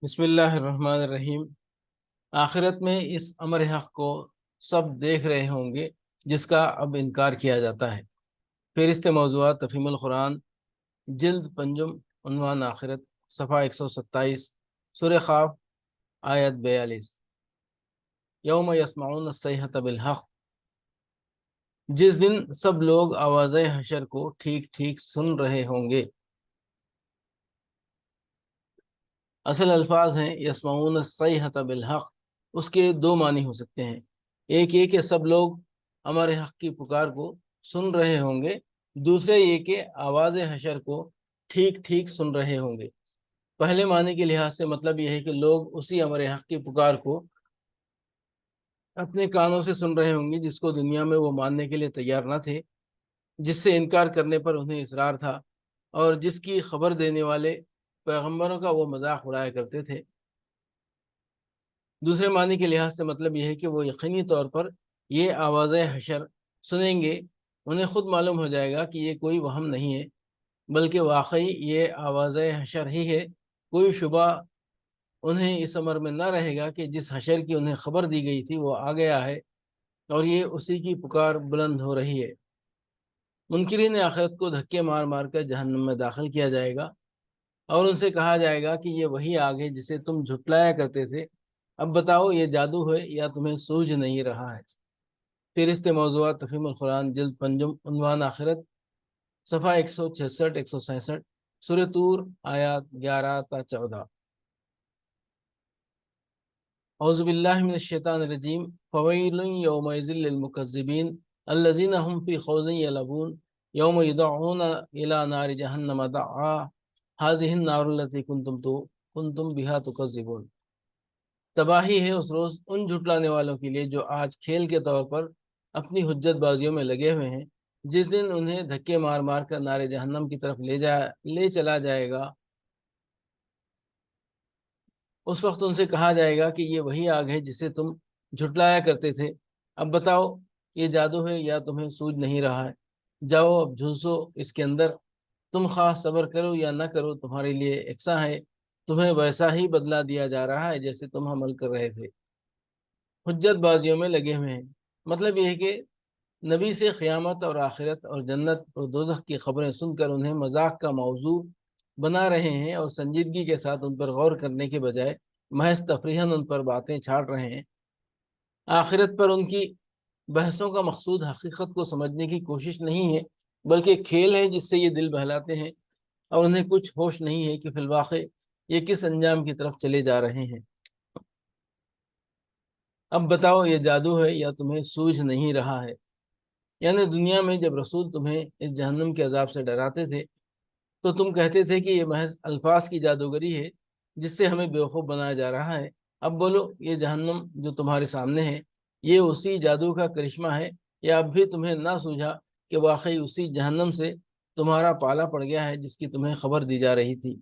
بسم اللہ الرحمن الرحیم۔ آخرت میں اس امر حق کو سب دیکھ رہے ہوں گے جس کا اب انکار کیا جاتا ہے۔ فہرست موضوعات تفہیم القرآن، جلد پنجم، عنوان آخرت، صفحہ 127، سورہ قاف، آیت 42۔ یوم یسمعون الصیحۃ بالحق، جس دن سب لوگ آواز حشر کو ٹھیک ٹھیک سن رہے ہوں گے۔ اصل الفاظ ہیں یسمعون الصیحۃ بالحق، اس کے دو معنی ہو سکتے ہیں۔ ایک یہ کہ سب لوگ امر حق کی پکار کو سن رہے ہوں گے، دوسرے یہ کہ آواز حشر کو ٹھیک ٹھیک سن رہے ہوں گے۔ پہلے معنی کے لحاظ سے مطلب یہ ہے کہ لوگ اسی امر حق کی پکار کو اپنے کانوں سے سن رہے ہوں گے جس کو دنیا میں وہ ماننے کے لیے تیار نہ تھے، جس سے انکار کرنے پر انہیں اصرار تھا، اور جس کی خبر دینے والے پیغمبروں کا وہ مذاق اڑایا کرتے تھے۔ دوسرے معنی کے لحاظ سے مطلب یہ ہے کہ وہ یقینی طور پر یہ آواز حشر سنیں گے، انہیں خود معلوم ہو جائے گا کہ یہ کوئی وہم نہیں ہے بلکہ واقعی یہ آواز حشر ہی ہے۔ کوئی شبہ انہیں اس امر میں نہ رہے گا کہ جس حشر کی انہیں خبر دی گئی تھی وہ آ گیا ہے اور یہ اسی کی پکار بلند ہو رہی ہے۔ منکرین آخرت کو دھکے مار مار کر جہنم میں داخل کیا جائے گا اور ان سے کہا جائے گا کہ یہ وہی آگ ہے جسے تم جھٹلایا کرتے تھے، اب بتاؤ یہ جادو ہے یا تمہیں سوجھ نہیں رہا ہے۔ فہرست موضوعات تفہیم القرآن، جلد پنجم، عنوان آخرت، صفحہ 166 167، سورہ طور، آیات 11 تا 14۔ اعوذ باللہ من الشیطان الرجیم، فویل یومئذ للمکذبین الذین هم فی خوض یلعبون یوم یدعون الی نار جہنم دعا ھذہ النار التی کنتم بہا تکذبون۔ تباہی ہے اس روز ان جھٹلانے والوں کے لیے جو آج کھیل کے طور پر اپنی حجت بازیوں میں لگے ہوئے ہیں، جس دن انہیں دھکے مار مار کر نار جہنم کی طرف لے چلا جائے گا۔ اس وقت ان سے کہا جائے گا کہ یہ وہی آگ ہے جسے تم جھٹلایا کرتے تھے، اب بتاؤ یہ جادو ہے یا تمہیں سوجھ نہیں رہا ہے، جاؤ اب جھلسو اس کے اندر، تم خواہ صبر کرو یا نہ کرو تمہارے لیے یکساں ہے، تمہیں ویسا ہی بدلہ دیا جا رہا ہے جیسے تم عمل کر رہے تھے۔ حجت بازیوں میں لگے ہوئے ہیں، مطلب یہ ہے کہ نبی سے قیامت اور آخرت اور جنت اور دوزخ کی خبریں سن کر انہیں مذاق کا موضوع بنا رہے ہیں اور سنجیدگی کے ساتھ ان پر غور کرنے کے بجائے محض تفریحاً ان پر باتیں چھاڑ رہے ہیں۔ آخرت پر ان کی بحثوں کا مقصود حقیقت کو سمجھنے کی کوشش نہیں ہے بلکہ کھیل ہے جس سے یہ دل بہلاتے ہیں، اور انہیں کچھ ہوش نہیں ہے کہ فی الواقع یہ کس انجام کی طرف چلے جا رہے ہیں۔ اب بتاؤ یہ جادو ہے یا تمہیں سوجھ نہیں رہا ہے، یعنی دنیا میں جب رسول تمہیں اس جہنم کے عذاب سے ڈراتے تھے تو تم کہتے تھے کہ یہ محض الفاظ کی جادوگری ہے جس سے ہمیں بیوقوف بنایا جا رہا ہے۔ اب بولو یہ جہنم جو تمہارے سامنے ہے یہ اسی جادو کا کرشمہ ہے یا اب بھی تمہیں نہ سوجھا کہ واقعی اسی جہنم سے تمہارا پالا پڑ گیا ہے جس کی تمہیں خبر دی جا رہی تھی۔